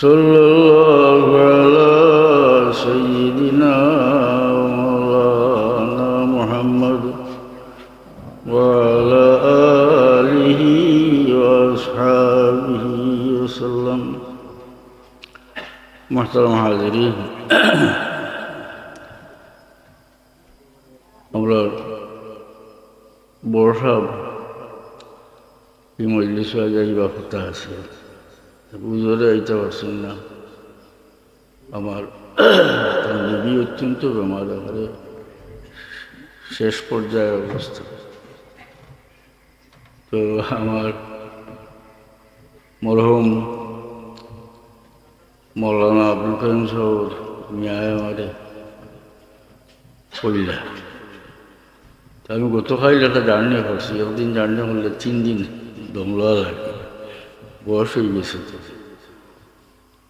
صلى الله على سيدنا ومولانا محمد وعلى آله وأصحابه وسلم. محترم حاضرین، আমরা বড় সাহেব এই মজলিসে যাইবা কথা আছে, বুঝরে আইতে পারছেন না। আমার বিবি অত্যন্ত বেমার, এবারে শেষ পর্যায়ের অবস্থা। তো আমার মরহুম মৌলানা আব্দুল করিম সাহেব মিয়ায় আমারে কইলা। তো আমি গতকাল একটা জার্নি করছি, একদিন জার্নি করলে 3 দিন দমলা লাগে, বয়স হয়ে গেছে।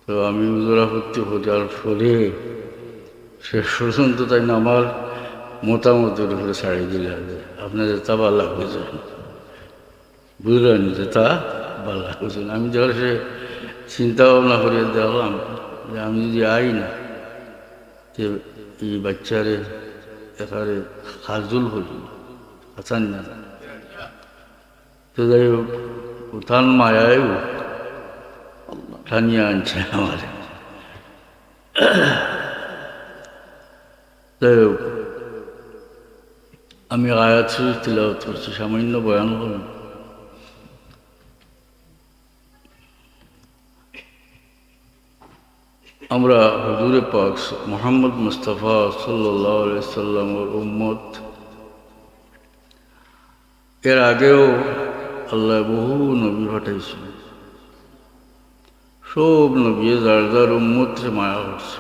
তো আমি উজরাপত্তি খোঁজার ফলে শেষ পর্যন্ত তাই না আমার মতামতের উপরে ছাড়িয়ে দিলে আপনাদের তা বালা বুঝেন, বুঝলেন যে তা বালা বুঝেন। আমি যখন সে চিন্তা ভাবনা করে দেখলাম যে আমি যদি আই না, যে এই বাচ্চারে এখানে খাজুল করি আসান না। তো যাই হোক, উঠান মায়ায় টানিয়ে আনছে আমার। যাই হোক, আমি আয়াত শরীফ তিলাওয়াত করছি, সামান্য বয়ান করলাম। আমরা হুজুরে পাক মুহাম্মদ মুস্তাফা সাল্লাল্লাহু আলাইহি সাল্লামের উম্মত। এর আগেও আল্লাহ বহু নবী পাঠাইছিল, সব নবী যার যার উম্মতরে মায়া করছে,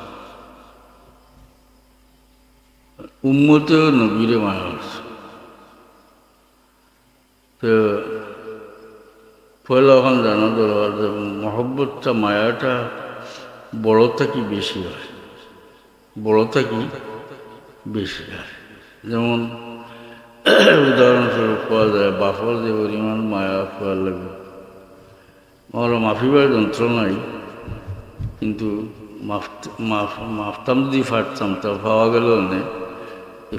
উম্মতেও নবীরে মায়া করছে। তো পয়লা ওখান জানা দরকার যে মহব্বতটা, মায়াটা বড় থাকি বেশি হয়, বড় থাকি বেশি হয়। যেমন উদাহরণস্বরূপ পাওয়া যায়, বাফর যে পরিমাণ মায়া পাওয়ার লাগে, আমার মাফিবার যন্ত্র নাই, কিন্তু মাফতাম যদি ফাটতাম তা পাওয়া গেল না।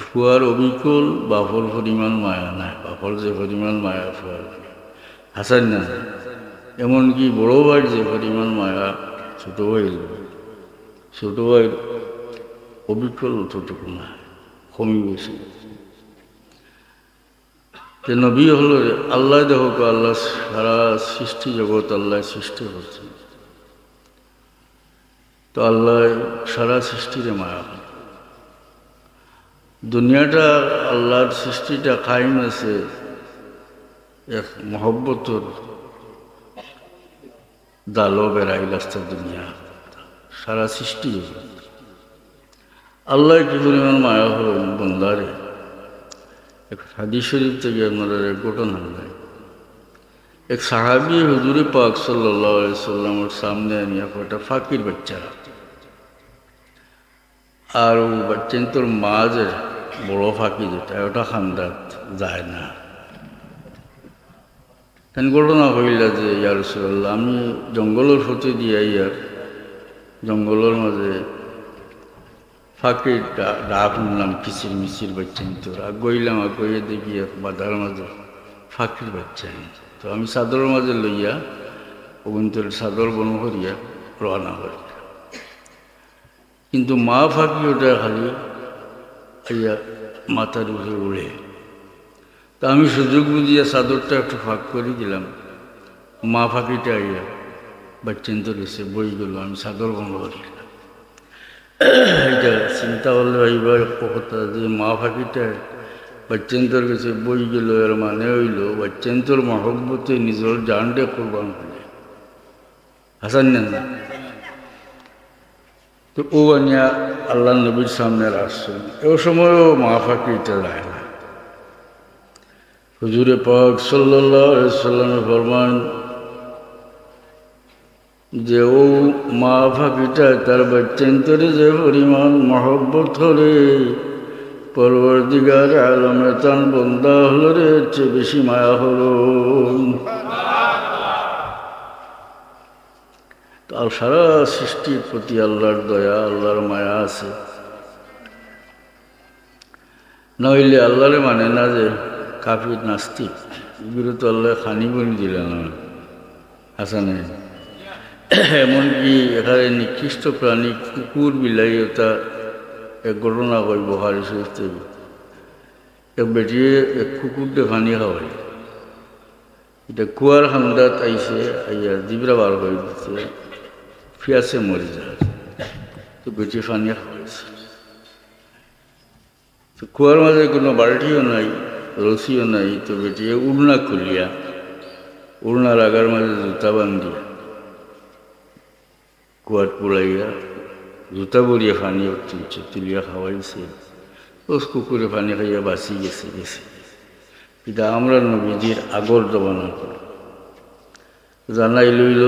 ফুয়ার অবিকল বাফর পরিমাণ মায়া নাই, বাফর যে পরিমাণ মায়া ফুয়ার হাসান না। এমনকি বড় ভাইয়ের যে পরিমাণ মায়া ছোট ভাইয়ের, ছোট ভাইয়ের অবিকল অতটুকু না, কমই বেশি। যে নবী হলো আল্লাহ, দেখো আল্লাহ সারা সৃষ্টি জগৎ আল্লাহ সৃষ্টি করছেন। তো আল্লাহ সারা সৃষ্টিরে মায়া করে। দুনিয়াটা আল্লাহর সৃষ্টিটা কায়েম আছে এক মহব্বতর দালো বেড়াই রাস্তা। দুনিয়া সারা সৃষ্টি জগৎ আল্লাহ কি পরিমাণ মায়া হল বন্দারে। এক হাদিস শরীফ থেকে আপনারা এক ঘটনা নাই, এক সাহাবী হুজুরে পাক সাল্লাল্লাহু আলাইহি সাল্লামের সামনে আনিয়া একটা ফাকির বাচ্চা, আর ও বাচ্চেন তোর মাঝের বড় ফাঁকি যেটা ওটা খান্দাত যায় না। তেন ঘটনা হইলা যে ইয়া রাসূলুল্লাহ, আমি জঙ্গলের হতে দিয়ে ইয়ার জঙ্গলের মাঝে ফাঁকির ডাক শুনলাম, কিচির মিচির বাচ্চেন তোর। আর গইলাম, আর গইয়ে দেখি বাধার মাঝে ফাঁকির বাচ্চা। তো আমি চাদরের মাঝে লইয়া অগুন্তর চাদর বন করিয়া রওনা করি, কিন্তু মা ফাঁকি ওটা খালি আইয়া মাথার উপরে উড়ে। তা আমি সুযোগ বুঝিয়া চাদরটা একটু ফাঁক করে দিলাম, মা ফাঁকিটা আইয়া বাচ্চেন তোর এসে বই গেল, আমি চাদর বন্ধ করি। এটা চিন্তা করলে এইবার কথা যে মা ফাঁকিটা বাচ্চেন তোর কাছে বই গেল, এর মানে হইল বাচ্চেন তোর মহব্বতে নিজের জানটা কোরবান করে হাসান না। তো ও আনিয়া আল্লাহ নবীর সামনে আসছেন, এ সময়ও মা ফাঁকিটা যায় না। হুজুরে পাক সাল্লাল্লাহু আলাইহি সাল্লাম ফরমান যে ও মা ফাঁকিটা তার বাচ্চান্তরে যে পরিমাণ মহব্বত হলে পরবর্তীকার আলমে তান বন্দা হল রে চেয়ে বেশি মায়া হল। আর সারা সৃষ্টির প্রতি আল্লাহর দয়া আল্লাহর মায়া আছে। নইলে আল্লাহরে মানে না যে কাফির নাস্তিক, এগুলো তো আল্লাহ খানি বনি দিলেন না। হাসানে এমনকি এখানে নিকৃষ্ট প্রাণী কুকুর বিলাই ওটা এক ঘটনা কই বুখারী শরীফ থেকে। এক বেটিয়ে এক কুকুর দিয়ে পানি খাওয়াই, এটা কুয়ার খান্দাত আইসে আইয়া জিবরা বার করে দিচ্ছে, ফিয়াসে মরে যায়। তো বেটি পানি খাওয়াইছে, তো কুয়ার মাঝে কোনো বাল্টিও নাই রসিও নাই। তো বেটিয়ে উড়না খুলিয়া উড়নার আগার মাঝে জুতা বান্ধিয়া কুয়ার পুড়াইয়া জুতা বরিয়া পানি তুলছে, তুলিয়া খাওয়াইছে। ওস কুকুরে পানি খাইয়া বাঁচি গেছে। এটা আমরা নবীজির আগর জমানা করে জানাই লইল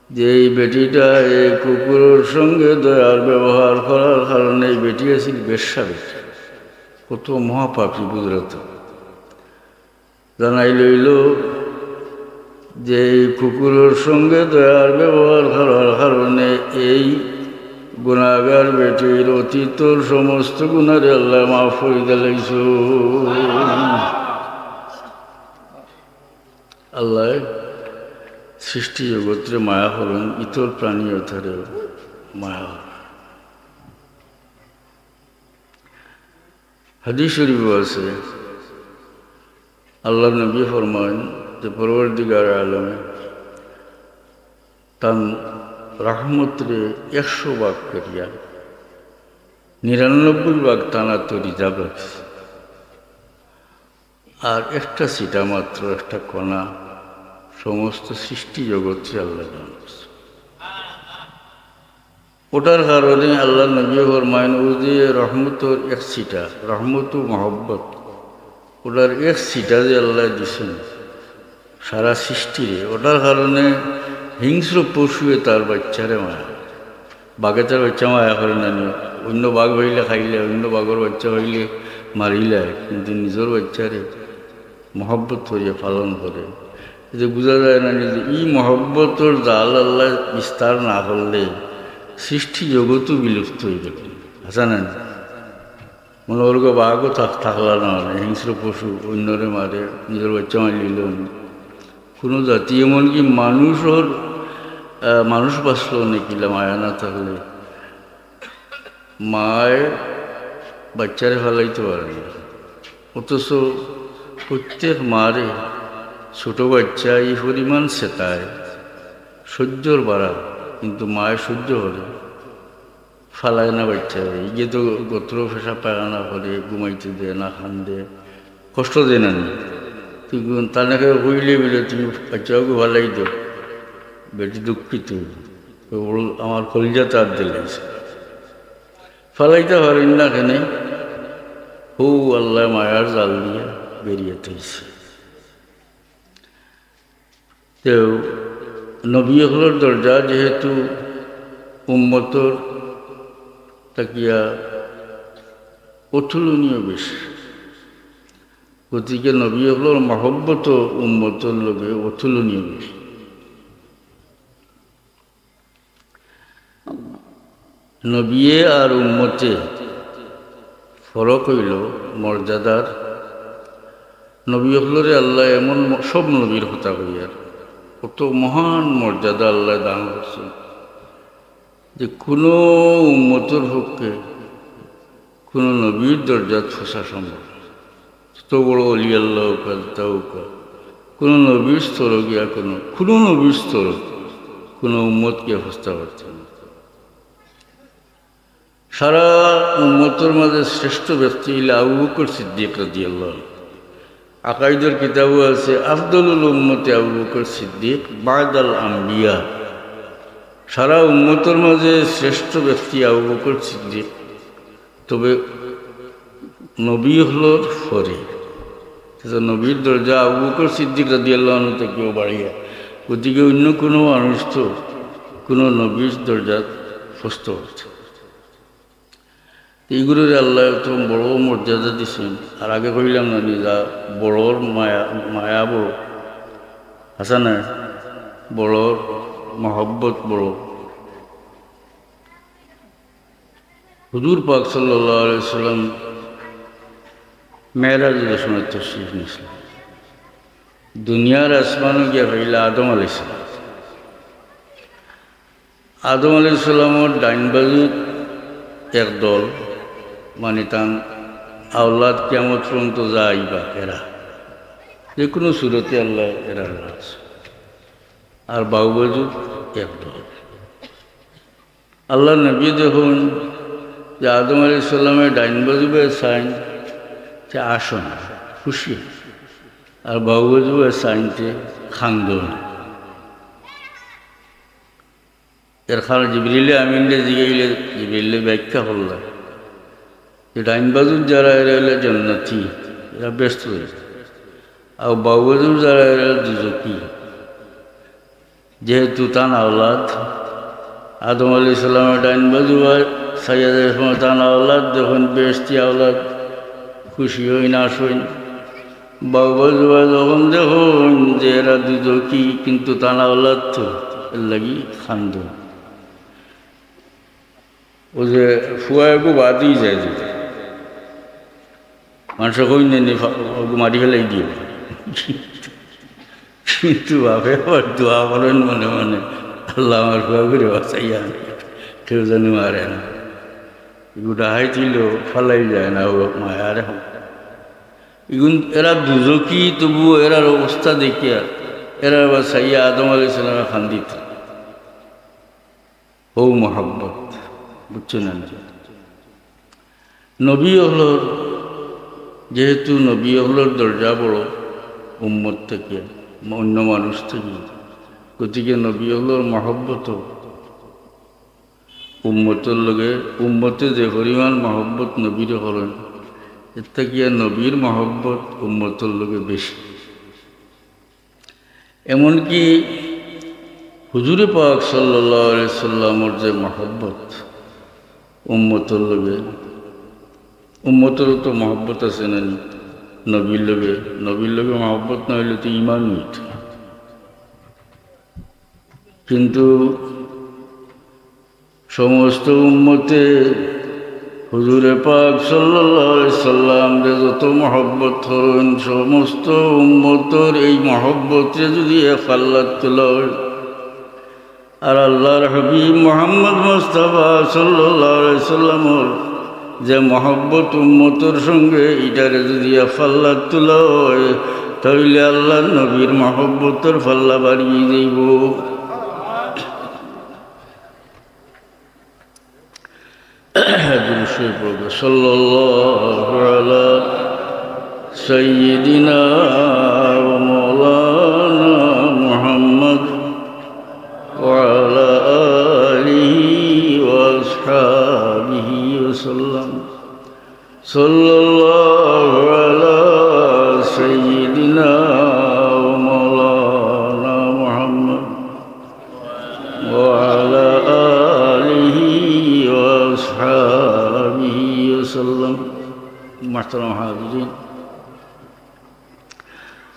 যে এই বেটিটা এই কুকুরের সঙ্গে দয়ার ব্যবহার করার কারণে এই বেটি আছিল বেশ্যা বেটি, কত মহাপাপী বুঝলত। জানাই লইল যে এই কুকুরের সঙ্গে দয়ার ব্যবহার করার কারণে এই গুনাহগার বেটির অতীতর সমস্ত গুনারে আল্লাহ মাফ করে দিলাইছ। আল্লাহ সৃষ্টি জগৎরে মায়া হলেন, ইতর প্রাণী অথারে মায়া হল। হাদিস শরীফ আছে, আল্লাহ নবী ফরমান যে পরওয়ারদিগার আলমে তান রহমতরে 100 ভাগ করিয়া 99 ভাগ টানা তো রিজার্ভ রাখছে, আর একটা সিটা মাত্র একটা কণা সমস্ত সৃষ্টি জগৎরে আল্লাহ দান করছে। ওটার কারণে আল্লাহ নবী ফরমায়েন ও যে রহমতর এক সিটা, রহমত ও মহব্বত, ওটার এক সিটা যে আল্লাহ দিছেন সারা সৃষ্টিরে, ওটার কারণে হিংস্র পশুয়ে তার বাচ্চারে মায়া, বাঘে তার বাচ্চা মায়া করে না। অন্য বাঘ হইলে খাইলে, অন্য বাঘর বাচ্চা হইলে মারিলে, কিন্তু নিজের বাচ্চারে মহব্বত করিয়া পালন করে। এতে বোঝা যায় না যে এই মহব্বতর জাল আল্লাহ বিস্তার না করলে সৃষ্টি জগতও বিলুপ্ত হয়ে গেল। আচ্ছা না, মনে করবো বাঘও থাকলা না, হিংস্র পশু অন্যরে মারে, নিজের বাচ্চা মারিল কোনো জাতি। এমনকি মানুষ বাঁচল নাকিলা মায়া না থাকলে, মায় বাচ্চারে ফেলাইতে পারে না, অথচ প্রত্যেক মারে ছোট বাচ্চা এই পরিমাণ সেটায় সহ্যর বাড়া, কিন্তু মায় সহ্য করে ফালায় না বাচ্চারে। ইয়ে তো গোত্র ফেসা পায়খানা করে, ঘুমাইতে দেয় না, খান দেয়, কষ্ট দেয় না। তুমি তাকে হইলে বলে তুমি বাচ্চাকে ভালাই দো, বেটি দুঃখিত আমার কলিজা তার দিলাইছে, ফালাইতে পারেন না কেন? হৌ আল্লাহ মায়ার জাল দিয়ে বেরিয়ে থাকছে। তো নবী হলোর দরজা যেহেতু উম্মতর তাকিয়া অতুলনীয় বেশি, গতিকে নবী হলোর মহব্বত উম্মতর লগে অতুলনীয় বেশি। নবিয়ে আর উম্মতে ফরক হইল মর্যাদার। নবী হলরে আল্লাহ এমন সব নবীর কথা হইয়ার কত মহান মর্যাদা আল্লাহ দান করছে যে কোনো উম্মতর পক্ষে কোনো নবীর দরজাত ফসা সম্ভব। তত বড় অলি আল্লাহ তাউকা কোনো নবীর স্তর গিয়া কোনো নবীর স্তর কোনো উম্মতকে ফসতে পারছে না। সারা উম্মতর মাঝে শ্রেষ্ঠ ব্যক্তি হইলে আবু বকর সিদ্দিক রাদিয়াল্লাহু। আকাইদের কিতাবও আছে আফদলুল উম্মতে আবু বকর সিদ্দিক বাদাল আম্বিয়া। সারা উম্মতর মাঝে শ্রেষ্ঠ ব্যক্তি আবু বকর সিদ্দিক, তবে নবী হলোর পরে। নবীর দরজা আবু বকর সিদ্দিক রাদিয়াল্লাহু আনহু থেকেও বাড়িয়া, গতিকে অন্য কোনো মানুষ তো কোনো নবীর দরজা ফসতে হচ্ছে। এইগুলোর আল্লাহ তো বড় মর্যাদা দিচ্ছেন। আর আগে কইলাম না যা বড়র মায়া বড় আসা না, বড়র মহব্বত বড়। হুজুর পাক সাল্লাল্লাহু আলাইহি ওয়াসাল্লাম মেরাজের সময় তাশরীফ নিয়েছিলেন। দুনিয়ার আসমানে গিয়া হইলা আদম আলাইহিস সালাম। আদম আলাইহিস সালামের ডাইন বাজুত একদল, মানে তান আওলাদ কিয়ামত পর্যন্ত যাইবা এরা, যে কোনো সুরতে আল্লাহ এরা আছে। আর বাউ বাজুত একদল। আল্লাহ নবী দেখুন যে আদম আলাইহিস সালামের ডাইন বাজুবে সাইন যে আসন খুশি, আর বাউ বাজুবে সাইনতে খান্দন। এর কারণ জিবরিলে আমিনরে জিগাইলে জিবরিলে ব্যাখ্যা করলাম যে ডাইন বাজুর যারা এরা হলে জান্নাতি, এরা ব্যস্ত হয়েছে, আর বাউ বাজুর যারা এরা দুজকি। যেহেতু তান আওলাদ আদম আলাইহিস সালামের ডাইন বাজু সাইয়াদের সময় তান আওলাদ যখন বেশতি আওলাদ খুশি হই না হইন, বাউ বাজু যখন দেখুন যে এরা দুজকি কিন্তু তান আওলাদ তো এর লাগি খান্দ। ও যে ফুয়াগু বাদই যায় যে মানুষ কই নেই মারি ফেলাই দিয়ে, কিন্তু বাপে আবার দোয়া করেন মনে মনে, আল্লাহ আমার ফুয়া করে বাঁচাইয়া কেউ যেন মারে না। এগুলো হাইছিল ফালাই যায় না, ও মায়ারে এগুন এরা দুজকি, তবুও এরার অবস্থা দেখিয়া এরা বাঁচাইয়া আদম আলাইহিস সালামে খান্দিত। ও মহব্বত বুঝছেন। নবী হলোর যেহেতু নবী হলোর দরজা বড় উম্মত থেকে, অন্য মানুষ থেকে, গতিকে নবী হলোর মহব্বত উম্মতের লগে, উম্মতে যে পরিমাণ মহব্বত নবীর করেন, এর থেকে নবীর মহব্বত উম্মতের লগে বেশি। এমনকি হুজুরে পাক সাল্লাল্লাহু আলাইহি সাল্লামের যে মহব্বত উম্মতের লগে, উম্মতের তো মহব্বত আছে না নবীর লগে, নবীর লগে মহব্বত না হইলে তো ইমান হইত। কিন্তু সমস্ত উম্মতে হুজুরে পাক সাল্লাল্লাহু আলাইহি সাল্লামরে যত মহব্বত করেন, সমস্ত উম্মতের এই মহব্বতে যদি ফাল্লাত তোলা হয়, আর আল্লাহর হাবিব মুহাম্মদ মুস্তাফা সাল্লাল্লাহু আলাইহি সাল্লামের যে মহব্বত উম্মতের সঙ্গে এটারে যদি ফাল্লাত তোলা হয়, তাহলে আল্লাহ নবীর মহব্বতের ফাল্লা বাড়িয়ে দেব। সাল্লাল্লাহু আলা সাইয়্যিদিনা ওয়া মাওলানা মুহাম্মদ ওয়া আলা আলিহি ওয়া আসহাবিহি ওয়া সাল্লাম। সাল্লাল্লাহু আলা সাইয়্যিদিনা ওয়া মাওলানা মুহাম্মদ ওয়া আলা আলিহি ওয়া আসহাবিহি ওয়া সাল্লাম। মুহতারাম হাজিরিন,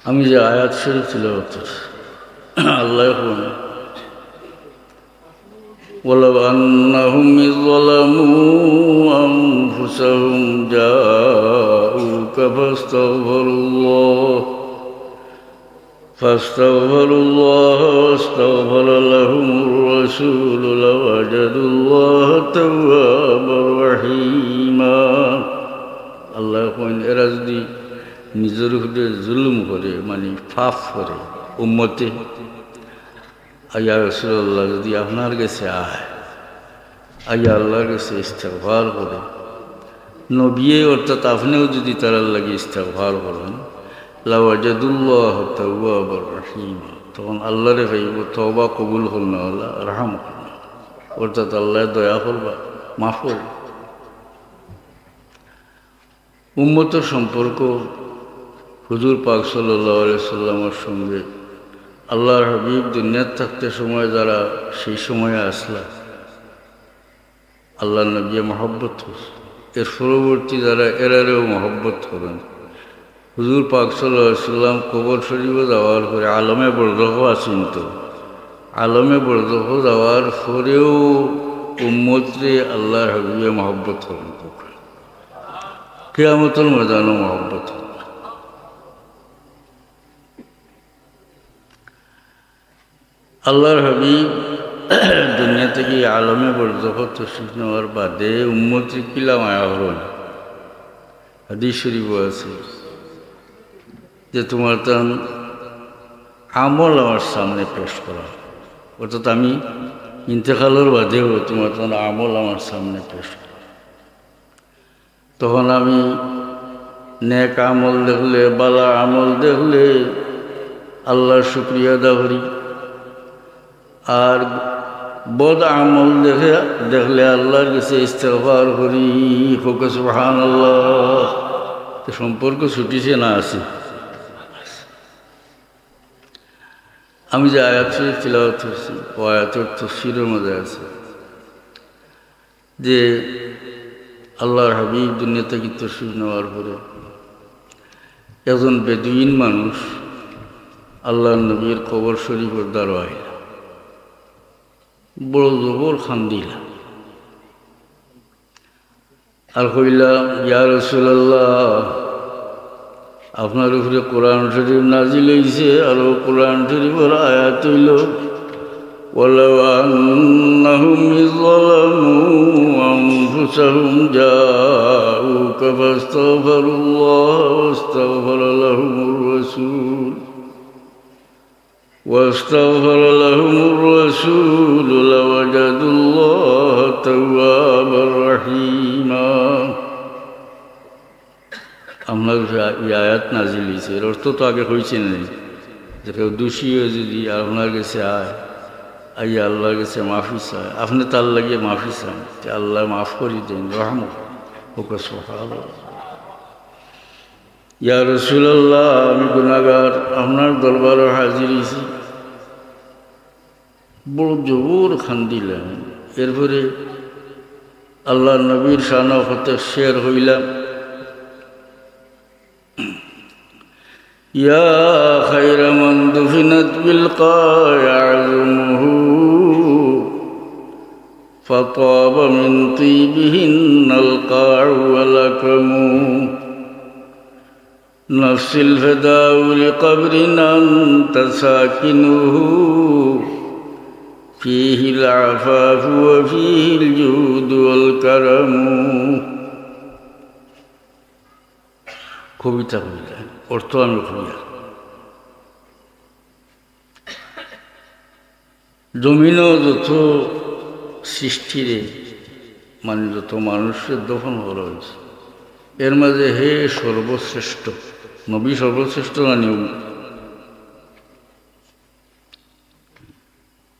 আমি যে আয়াত শরীফ তিলাওয়াত আল্লাহ বলেন, ওয়ালাউ আন্নাহুম ইয যালামু আনফুসাহুম জাউকা ফাস্তাগফিরুল্লাহ ওয়াস্তাগফারা লাহুমুর রাসূল লাওয়াজাদুল্লাহ তাওয়াবার রহিমা। আল্লাহ কইন এরা যদি নিজের উপরে জুলুম করে, মানে পাপ করে, উম্মতে আয়া রাসূলুল্লাহ যদি আপনার কাছে আয়া আল্লাহর কাছে ইস্তিগফার করে, নবী অর্থাৎ আপনিও যদি তার লাগি ইস্তিগফার করেন, লাওয়াজাদুল্লাহ তাওয়াবার রহিমা, তখন আল্লাহরে ভাইব তওবা কবুল হল না আল্লাহ রহম করল, অর্থাৎ আল্লাহ দয়া করবা, মাফ করবা। উম্মতের সম্পর্ক হুজুর পাক সাল্লাল্লাহু আলাইহি সাল্লামের সঙ্গে আল্লাহর হাবিব দুনিয়ার থাকতে সময় যারা সেই সময়ে আসলা আল্লাহ নবী মহব্বত করছে, এর পরবর্তী যারা এরারেও মহব্বত করেন। হুজুর পাক সাল্লাল্লাহু আলাইহি সাল্লাম কবর শরীফে যাওয়ার পরে আলমে বরজখ আছেন, তো আলমে বরজখ যাওয়ার পরেও উম্মতরে আল্লাহর হাবিবে মহব্বত করুন, কিয়ামতের ময়দানও মহব্বত করুন। আল্লাহর হাবিব দুনিয়া থেকে আলমে বরজখ তশরিফ নেওয়ার বাদে উম্মতরে কিলা মায়া হলেন। হাদিস শরীফ আছে যে তোমার তান আমল আমার সামনে পেশ করা, অর্থাৎ আমি ইন্তেকালের বাদেও তোমার তান আমল আমার সামনে পেশ করা। তখন আমি নেক আমল দেখলে, বালা আমল দেখলে আল্লাহর শুকরিয়া আদা করি, আর বদ আমল দেখলে আল্লাহর কাছে ইস্তেগফার করি, সুবহানাল্লাহ। সম্পর্ক ছুটিছে না আছে? আমি যে আয়াত শরীফ তিলাওয়াত করছি ও আয়াতের তাফসীরের মধ্যে আছে যে আল্লাহর হাবিব দুনিয়া থেকে তশরিফ নেওয়ার পরে একজন বেদুইন মানুষ আল্লাহর নবীর কবর শরীফের দ্বারা আইল, বড় জবর খান্দিলা আর কইলাম, ইয়া রাসূলুল্লাহ, আপনার উপরে কোরআন শরীফ নাজিল হইছে, আর কোরআন শরীফের আয়াত হইল ওয়ালাউ আন্নাহুম যালামু আনফুসাহুম জাউকা ফাস্তাগফিরুল্লাহ ওয়াস্তাগফারা লাহুমুর রাসূল লাওয়াজাদুল্লাহ তাওয়াবার রহিমা। আপনার এই আয়াত নাজিল হয়েছে, এর অর্থ তো আগে হয়েছে না যে কেউ দোষী হয়ে যদি আপনার কাছে আইয়া আল্লাহর কাছে মাফি চায়, আপনি তার লাগিয়ে মাফি চান, আল্লাহ মাফ করি দেন, রহম হোক। ইয়া রাসূলুল্লাহ, আমি গুনাহগার, আপনার দরবারে হাজির হয়েছি। বড় জোর খান্দিলেন। এরপরে আল্লাহ নবীর শান হতে শের হইলাম, ইয়া খায়রা মান দুফিনাত বিল কায়াযুমহু ফাতাবা মিন তিবিহিন্নাল কাউ ওয়াল আকমু নাফসিল ফাদাউ লিকবরিন আনতা সাকিনুহু ফীহিল আফাফু ওয়া ফীহিল জুদ ওয়াল কারামু। কবিতা কইলেন, অর্থ আমি কইয়া, জমিনও যত সৃষ্টিরে মানে যত মানুষের দফন করা হয়েছে, এর মাঝে হে সর্বশ্রেষ্ঠ নবী, সর্বশ্রেষ্ঠ না নিয়ম,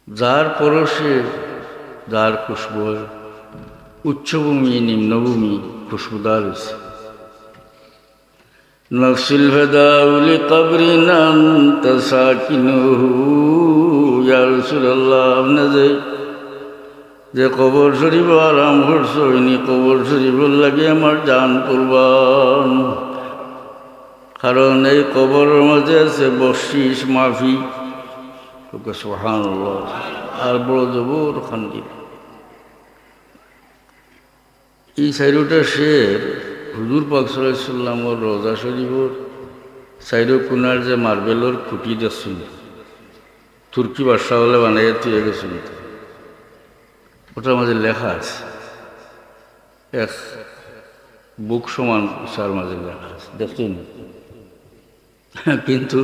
যার পরশে যার খুশবু উচ্চভূমি নিম্নভূমি খুশবুদার হয়েছে। নফসিল ফাদাউ লিকবরিন আনতা সাকিনুহু, ইয়া রাসূলুল্লাহ, আপনি যে কবর শরীফ আরাম করছো, ইনি কবর শরীফের লাগে আমার জান কুরবান, কারণ এই কবরের মাঝে আছে বকশিশ মাফি। সুবহানাল্লাহ। আর বড় জবর খান্দি। এই চাইরোটা শের হুজুর পাক সাল্লাল্লাহু আলাইহি সাল্লামের রওজা শরীফের চাইরো কোনার যে মার্বেলের খুঁটি দেখছেন, তুর্কি বাদশা হলে বানাইয়া তুলে গেছিল, ওটার মাঝে লেখা আছে, এক বুক সমান সার মাঝে লেখা আছে, দেখছেন। কিন্তু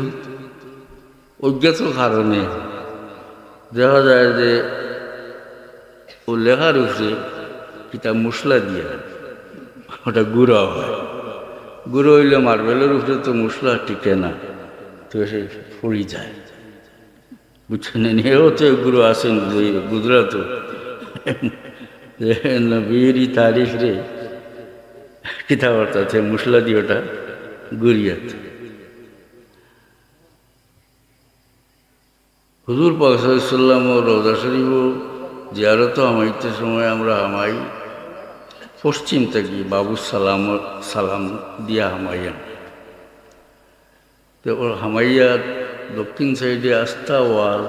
অজ্ঞাত কারণে দেখা যায় যে ও লেখার উপরে কিতাব মশলা দিয়ে ওটা গুঁড়ো হয়, গুঁড়ো হইলে মার্বেলের উপরে তো মশলা টিকে না, তো সে পড়ি যায়, বুঝছেন। এও তো গুঁড়ো আছেন গুজরাট, নবীর তারিফ রে কিতাব অর্থাৎ মশলা দিয়ে ওটা গুড়িয়াত। হুজুর পাক সাল্লাল্লাহু আলাইহি ওয়াসাল্লাম রওজা শরীফ জিয়ারত হামাইতে সময় আমরা হামাই পশ্চিম থেকে বাবু সালাম দিয়া হামাইয়া, তো ওর হামাইয়া দক্ষিণ সাইডে আস্থা ওয়াল,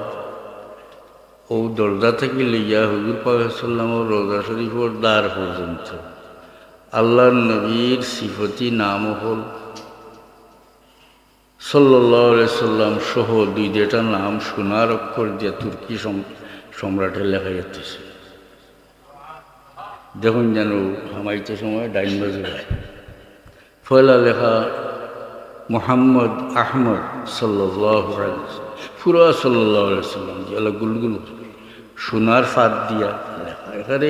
ও দরজা থেকে লইয়া হুজুর পাক সাল্লাল্লাহু রওজা শরীফের দ্বার পর্যন্ত আল্লাহর নবীর সিফতি নাম হল সাল্লাল্লাহু আলাইহি সাল্লাম সহ দুইটা নাম সোনার অক্ষর দিয়ে তুর্কি সম্রাটে লেখা যাচ্ছে। দেখুন যেন হামাইতে সময় ডাইন বাজে ফয়লা লেখা মোহাম্মদ আহমদ সাল্লাল্লাহু আলাইহি পুরা সাল্লাল্লাহু আলাইহি সাল্লাম যেগুলো গুলগুল সোনার ফাঁদ দিয়া লেখা। এখানে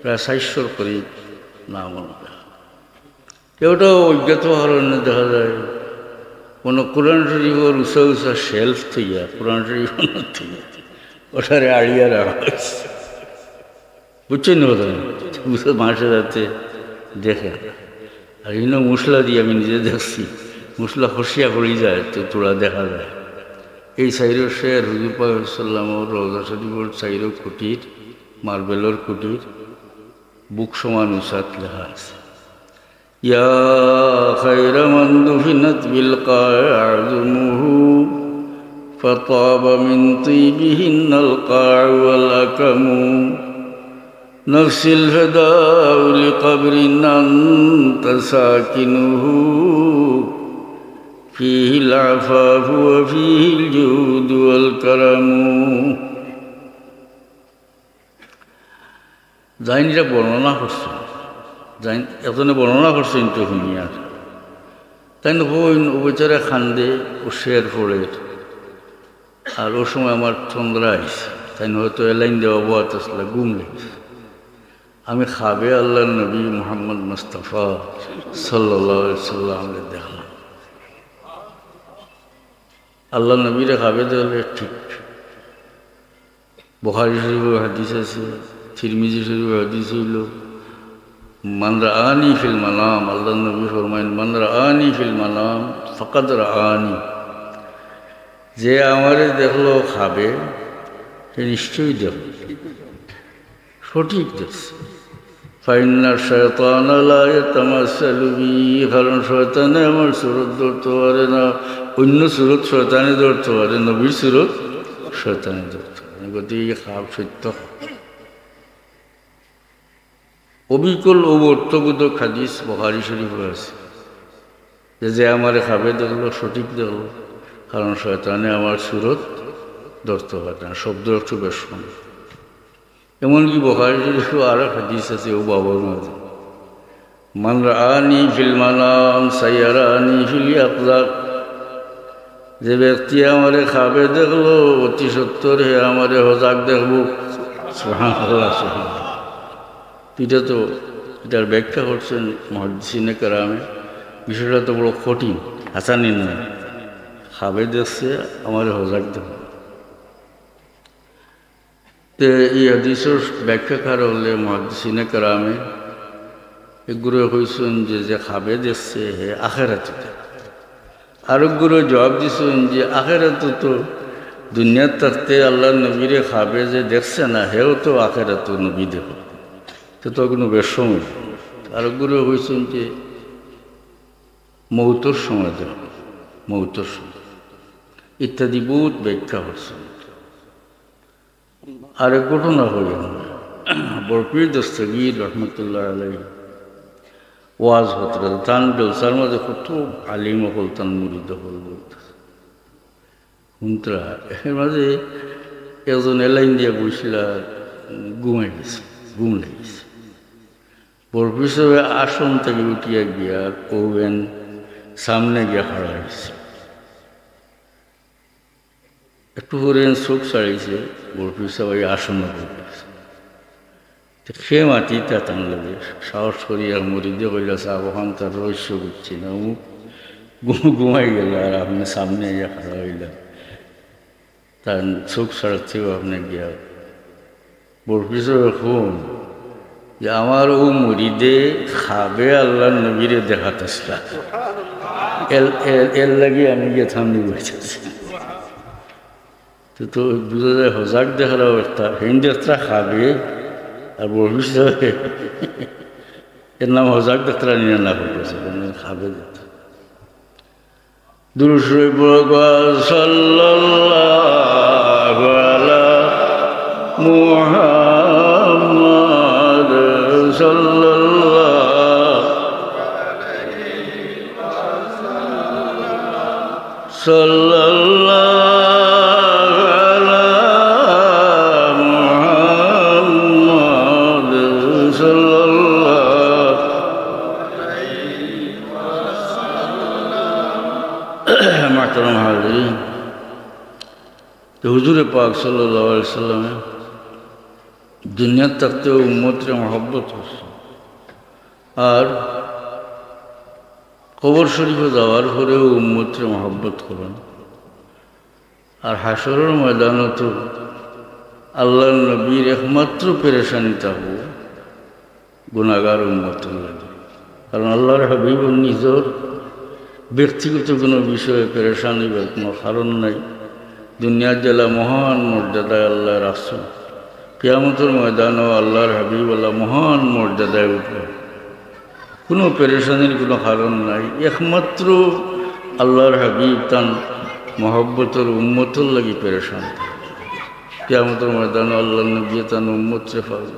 প্রায় 400 করিব নাম লেখা। কেউটাও অজ্ঞাত কারণে দেখা যায় কোনো কোরআন শরীফের উঁচা উঁচা শেলফ থইয়া কোরআন শরীফ থইয়া ওটারে আড়িয়া রাখা হয়েছে। বুঝছেন না কথা উঁচা মাসে যাতে দেখে। আর ইনো মশলা দিয়ে আমি নিজে দেখছি, মশলা খসিয়া করি যায় তো তোরা দেখা যায়। এই সাইরের শের হুজুর পাক সাল্লাল্লাহু রওজা শরীফের সাইরের কুটির মার্বেলের কুটির বুক সমান উঁচাত লেখা আছে ইয়া খায়রা মান দুফিনাত বিল কা'আযুমুহু ফাতাবা মিন তিবিহিন্নাল কা'উ ওয়াল আকামু নফসিল ফাদাউ লিকবরিন আনতা সাকিনুহু ফীহিল আফাফু ওয়া ফীহিল জুদু ওয়াল কারামু। জাইনিরা বর্ণনা করছে, এজনে বর্ণনা করছে কিন্তু শুনিয়ার তাই না বই ও বেচারা খান্দে ও শের পড়ে। আর ও সময় আমার চন্দ্রা আইসে তাই না হয়তো এলাইন দেওয়া বাত আসলে গুম লেগেছে। আমি খাবে আল্লাহ নবী মুহাম্মদ মুস্তাফা সাল্লাল্লাহু আলাইহি সাল্লামকে দেখলাম। আল্লাহ নবীরে খাবে দেখলে ঠিক বুখারী শরীফের হাদিস আছে, তিরমিজি শরীফের হাদিস হইল মান রাআনি ফিল মানাম, আল্লাহ নবী ফরমায়েন মান রাআনি ফিল মানাম ফাকাদ রাআনি, যে আমারে দেখলো খাবে সে নিশ্চয়ই দেখবে, সঠিক দেখছে। ফাইন্না শায়তানা লা ইয়াতামাসসালু বি, কারণ শয়তানে আমার সুরত ধরতে পারে না, অন্য সুরত শয়তানে ধরতে পারে, নবীর সুরত শয়তানে ধরতে পারে। গতিকে খাব সত্য অবিকল ও অর্থবোধক হাদিস বুখারী শরীফে আছে যে আমারে খাবে দেখলো সঠিক দেখলো, কারণ শয়তানে আমার সুরত ধরতে পারে না, শব্দ অর্থ বেশ কম। এমনকি বুখারী শরীফে আরো হাদিস আছে ও বাবার মাঝে মান রাআনি ফিল মানাম সাইয়ারানি ফিল ইয়াকযাত, যে ব্যক্তি আমারে খাবে দেখলো অতি সত্তর হে আমারে হজাক দেখবো। সুবহানাল্লাহ সুবহানাল্লাহ। এটা তো এটার ব্যাখ্যা করছেন মুহাদ্দিসিনে কেরামে। বিষয়টা তো বড় কঠিন, হাসানি নয়। খাবে দেখছে আমারে হজাক দেখবো। তো এই হাদিসের ব্যাখ্যাকার হলে মুহাদ্দিসিনে কেরামে এগুলো কইছেন যে খাবে দেখছে হে আখিরাতে। আরেকগুলো জবাব দিছেন যে আখিরাতে তো দুনিয়ার থাকতে আল্লাহ নবীরে খাবে যে দেখছে না, হেও তো আখিরাতে নবী দেখো, তো কোনো বেশম। আরেকগুলো কইছেন যে মৌতর সময় দেখো, মৌতর সময় ইত্যাদি বহুত ব্যাখ্যা করছেন। আরেক ঘটনা হইল বরপীর দস্তগীর রহমতুল্লাহ আলাইহি ওয়াজ হতে তান জলসার মাঝে কত আলিম হল তান মুরিদ হল বলতেছে হুন্তরা। এর মাঝে একজন এলাইন দিয়ে বসছিল, ঘুমাই গেছে, ঘুম লেগেছে। বরপীর সাহেব আসন থেকে উঠিয়া গিয়া কৌবেন সামনে গিয়া খাড়া হয়েছে। একটু করে চোখ ছাড়িয়েছে, বরপীর সাহেব আসনে বসেছে। সে মাটিটা টান লাগে সাহস করি আর মরিদে কইলা সাহেব ওখান তার রহস্য বুঝছি না, ঘুমাই গেল আর আপনি সামনে গিয়া খাড়া হইলেন। তার চোখ ছাড়াচ্ছেও আপনি গিয়া বরপীর সাহেব খুন যে আমার ও মরিদে খাবে আল্লাহ নবীরে দেখাতেছিলাম, এর লাগে আমি গিয়ে থামনি বসেছি। তো বুঝা যায় হজাক দেখার অবস্থা হিন্দিরা খাবে আর ভবিষ্যতে এর নাম হজাক ডাক্তার নিয়ে না করতেছে খাবে। দুরূদ শরীফ সাল্লাল্লাহু আলা মুহাম্মদ সাল্লাল্লাহু আলা মুহাম্মদ সাল্লাল্লাহু মাহতারাম হাজিরিন হুজুরে পাক সাল্লাল্লাহু আলাইহি সাল্লামে দুনিয়ার থাকতেও উম্মতের মহব্বত করছে আর কবর শরীফে যাওয়ার পরেও উম্মতের মহব্বত করেন আর হাসরের ময়দানে তো আল্লাহর নবীর একমাত্র পেরেশানি থাকবো গুনাহগার উম্মতের লাগে কারণ আল্লাহর হাবিব নিজের ব্যক্তিগত কোনো বিষয়ে পেরেশানি বা কোনো কারণ নাই দুনিয়ার জেলা মহান মর্যাদায় আল্লাহ রাসূল কিয়ামতের ময়দানেও আল্লাহর হাবিব আল্লাহ মহান মর্যাদায় উঠবে কোনো পেরেশানির কোনো কারণ নাই একমাত্র আল্লাহর হাবিব তান মহব্বতের উম্মতের লাগি পেরেশান কিয়ামতের ময়দানে আল্লাহ নবী তান উম্মতরে পাবে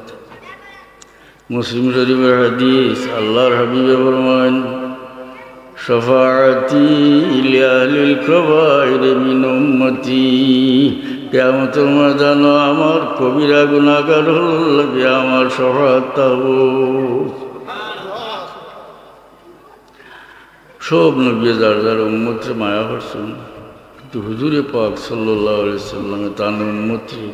মুসলিম শরীফের হাদিস আল্লাহর হাবিবে ফরমান শাফাআতি লিআহলিল কাবাইর মিন উম্মতি কিয়ামতের ময়দানে আমার কবিরা গুনাহগারের লাগি আমার শাফাআত পাবো সব নবী যার যার উম্মতরে মায়া করছেন কিন্তু হুজুরে পাক সাল্লাল্লাহু আলাইহি সাল্লামে তার উম্মতরে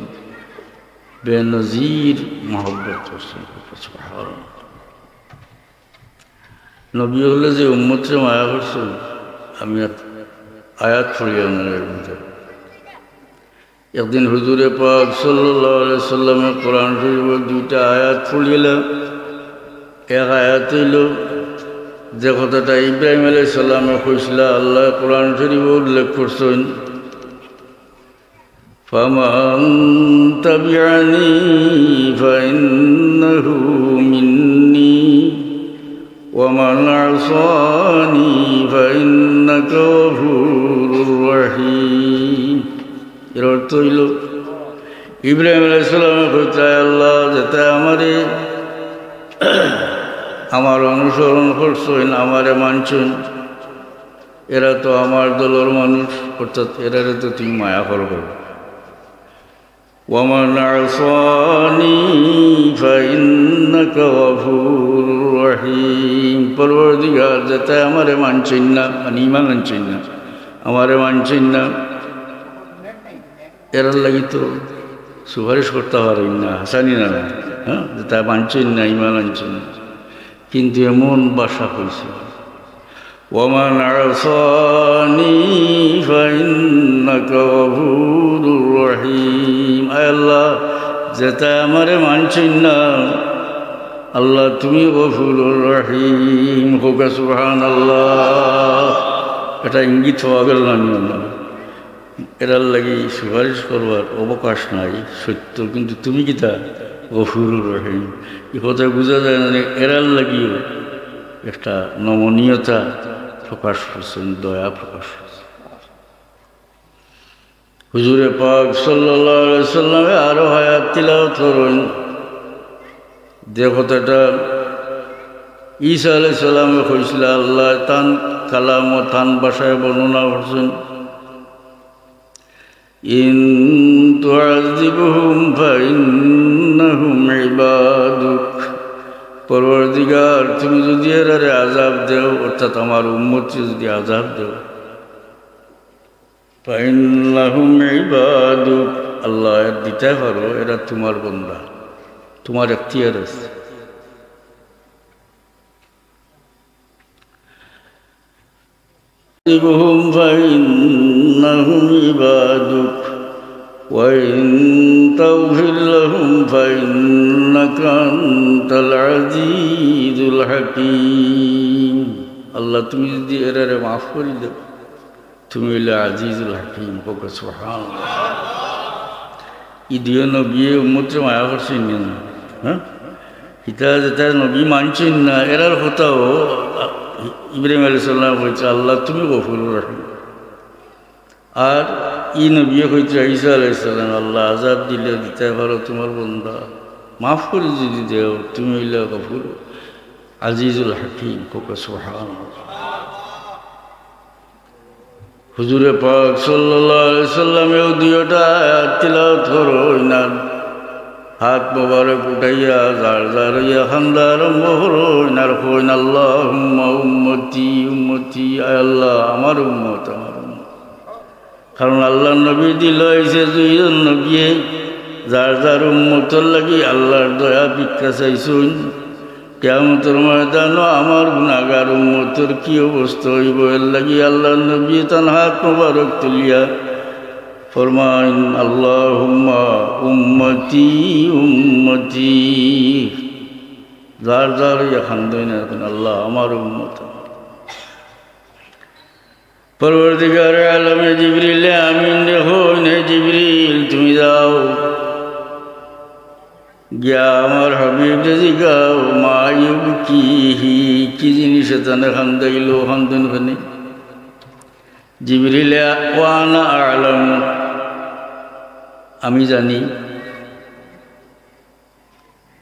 বেনজির মহব্বত করছেন সুবহানাল্লাহ নবী হলে যে উম্মতরে মায়া করছেন আমি আয়াত পড়ি আপনাদের মধ্যে একদিন হুজুরে পাক সাল্লাল্লাহু আলাইহি সাল্লামে কোরআন শরীফের দুইটা আয়াত পড়িলেন এক আয়াত হইল যে কথাটা ইব্রাহিম আলাইহিস সালামে কইছিল আল্লাহ কোরআন শরীফে উল্লেখ করছেন ফামান তাবিআনি ফাইন্নাহু মিন্নি ওয়া মান আসানি ফাইন্নাকা গফুরুর রহিম এর অর্থ হইল ইব্রাহিম আলাইহিস সালামে কইছে আল্লাহ যেটা আমার অনুসরণ করছেন আমারে মানছেন এরা তো আমার দলের মানুষ অর্থাৎ এরারে তো তুমি মায়া করবে ওয়ামান আসানি ফাইন্নাকা গফুরুর রহিম পরবর্তীকার যেটা আমারে মানছেন না মানে ঈমান আনছেন না আমারে মানছেন না এরার লাগি তো সুপারিশ করতে পারেন না হাসানি না হ্যাঁ যেটা মানছেন না ঈমান আনছেন না কিন্তু এমন বাসা হয়েছে ওয়ামান আসানি ফাইন্নাকা গফুরুর রহিম আয় আল্লাহ যেটা আমারে মানছেন না আল্লাহ তুমি গফুরুর রহিম হোক সুবহানাল্লাহ এটা ইঙ্গিত হওয়া গেল না এরার লাগি সুপারিশ করবার অবকাশ নাই সত্য কিন্তু তুমি কিতা গফুরুর রহিম এই কথা বোঝা যায় না এরার লাগিও একটা নমনীয়তা প্রকাশ করছেন দয়া প্রকাশ করছেন হুজুরে পাক সাল্লাল্লাহু আলাইহি সাল্লামে আরো হায়াত তিলাওয়াত করেন যে কথাটা ঈসা আলাইহিস সালামে কইছিল আল্লাহ তান কালাম ও তান ভাষায় বর্ণনা করছেন ইন তুআযিবহুম ফাইন্নাহুম ইবাদুক পরওয়ারদিগার তুমি যদি এরারে আযাব দেও অর্থাৎ আমার উম্মতকে যদি আযাব দেও ফাইন্নাহুম ইবাদুক আল্লাহ দিতে পারো এরা তোমার বান্দা তোমার এখতিয়ার আছে তুআযিবহুম ফাইন্নাহুম ইবাদুক وإن تغفر لهم فإنك أنت العزيز الحكيم الله তুমি যদি এরারে মাফ করে দাও তুমি হইলে আজিজুল হাকিম বলবে সুবহানাল্লাহ ইদিও নবী উম্মতের মায়া করছেন না হ্যাঁ এটা যেটা নবী মানছেন না এরার কথাও ইব্রাহিম আলাইহিস সালাম বলছে আল্লাহ তুমি গফুরুর রহিম আর ই নবী কইতে ঈসা আলাইহিস সালাম আল্লাহ আযাব দিলে দিতে পারো তোমার বান্দা মাফ করে যদি দেও তুমি হইলা গফুর আজিজুল হাকিম কোকা সুবহানাল্লাহ হুজুরে পাক সাল্লাল্লাহু আলাইহি সাল্লাম এই দুইটা আয়াত তিলাওয়াত করো না হাত মোবারক উঠাইয়া যার যার ইয়া খান্দার মোহরো নার কইন আল্লাহুম্মা উম্মতি উম্মতি আয় আল্লাহ আমার উম্মত কারণ আল্লাহর নবী দিল হইছে দুইজন নবী যার যার উম্মতর লাগি আল্লাহর দয়া ভিক্ষা চাইছুন কিয়ামতের ময়দানে আমার গুনাহগার উম্মতের কি অবস্থা হইব এর লাগি আল্লাহর নবী তার হাত মোবারক তুলিয়া ফরমাইন আল্লাহুম্মা উম্মতি উম্মতি যার যার এখন দইন আল্লাহ আমার উম্মত পরবর্তীকার আলমে জিবরিল আমিন দেখো নে জিবরিল তুমি যাও গিয়া আমার হাবিব জিগাও মায়ুব কি জিনিস তানে খান্দাইল খান্দন খানে জিবরিল ওয়ানা আলম আমি জানি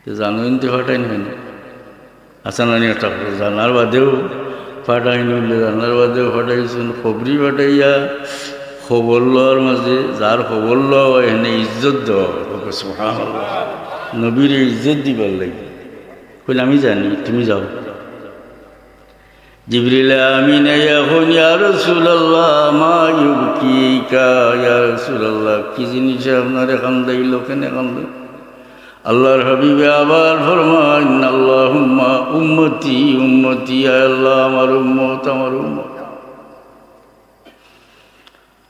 জানুন তো ফাটাই নেন আচ্ছা নানি একটা জানার বাদেও ফাটাই নিলে জানার বাদেও ফাটাইছেন খবরি ফাটাইয়া খবর লওয়ার মাঝে যার খবর লওয়া এনে ইজ্জত দেওয়া সুবহানাল্লাহ নবীর ইজ্জত দিবার লাগে বলে আমি জানি তুমি যাও জিবরিল আমিন এখন ইয়া রাসূলুল্লাহ মা ইউবকিকা ইয়া রাসূলুল্লাহ কি জিনিস আপনারে কান্দাইলো কেন কান্দে আল্লাহর হাবিবে আবার ফরমান আল্লাহুম্মা উম্মতি উম্মতি আল্লাহ আমার উম্মত আমার উম্মত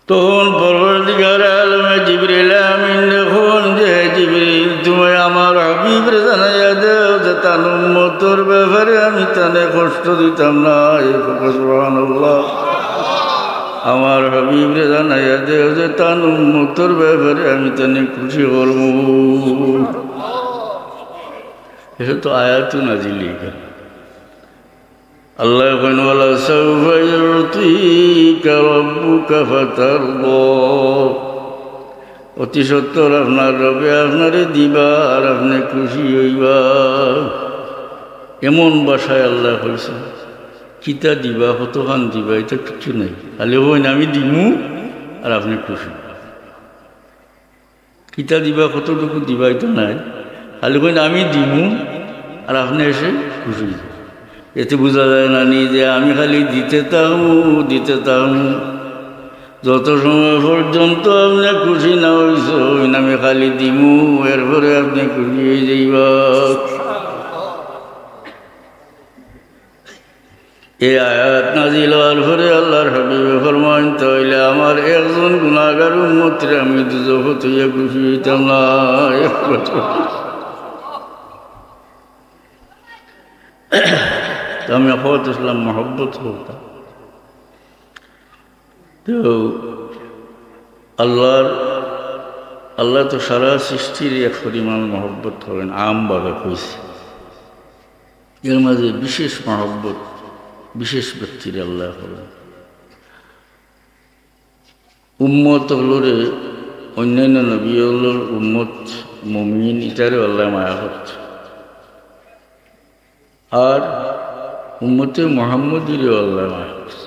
তখন পরবর্তীকার আলমে জিবরিল আমিন দেখুন যে জিবরিল তুমি আমার হাবিবরে জানাইয়া দেও যে তার উম্মতর ব্যাপারে আমি তানে কষ্ট দিতাম না সুবহানাল্লাহ আমার হাবিবরে জানাইয়া দেও যে তার উম্মতর ব্যাপারে আমি তানে খুশি করব এটা তো আয়াত নাজিল আল্লাহ কইন ওয়ালা সাউফা ইউতিকা রাব্বুকা ফাতারদা অতি সত্তর আপনার রবে আপনারে দিবা আর আপনি খুশি হইবা এমন বাসায় আল্লাহ কইছে কিতা দিবা কতখান দিবা এটা কিছু নাই খালি হইন আমি দিমু আর আপনি খুশি কিতা দিবা কতটুকু দিবা এটা নাই খালি হইন আমি দিমু আর আপনি এসে খুশি এতে বোঝা যায় না নি যে আমি খালি দিতে তাহমু যত সময় পর্যন্ত আপনি খুশি না হইছেন আমি খালি দিমু এরপরে আপনি খুশি হয়ে যাইবা এই আয়াত নাজিল হওয়ার পরে আল্লাহর হাবিবে ফরমান তাইলে আমার একজন গুনাহগার উম্মতরে আমি দুজখত হইয়া খুশি হইতাম না আমি আফাত ইসলাম মহব্বত করতাম তো আল্লাহ তো সারা সৃষ্টির এক পরিমাণ মহব্বত করেন আমভাবে কইছে এর মাঝে বিশেষ মহব্বত বিশেষ ব্যক্তির আল্লাহ করেন উম্মত হলরে অন্যান্য নবী হলোর উম্মত মুমিন ইটারে আল্লাহ মায়া করছে আর উম্মতে মুহাম্মদীরও আল্লাহ মায়া করছে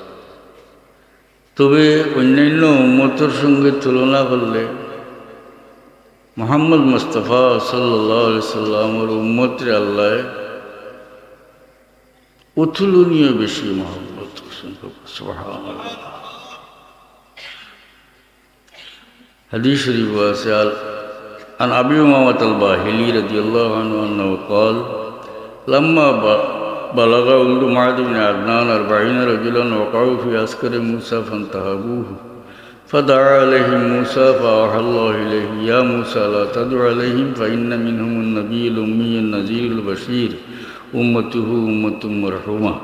তবে অন্যান্য উম্মতের সঙ্গে তুলনা করলে মুহাম্মদ মুস্তাফা সাল্লাল্লাহু আলাইহি সাল্লামের উম্মতের আল্লাহ অতুলনীয় বেশি মহব্বত করছেন সুবহানাল্লাহ হাদিস শরীফ আছে عن أبي أمامة الباهلي رضي الله عنه أنه قال لما بلغ ولد معاذ بن عدنان 40 رجلا وقعوا في عسكر موسى فانتهبوه فدعا عليهم موسى فأوحى الله إليه يا موسى لا تدع عليهم فإن منهم النبي الأمي النذير البشير أمته أمة مرحومة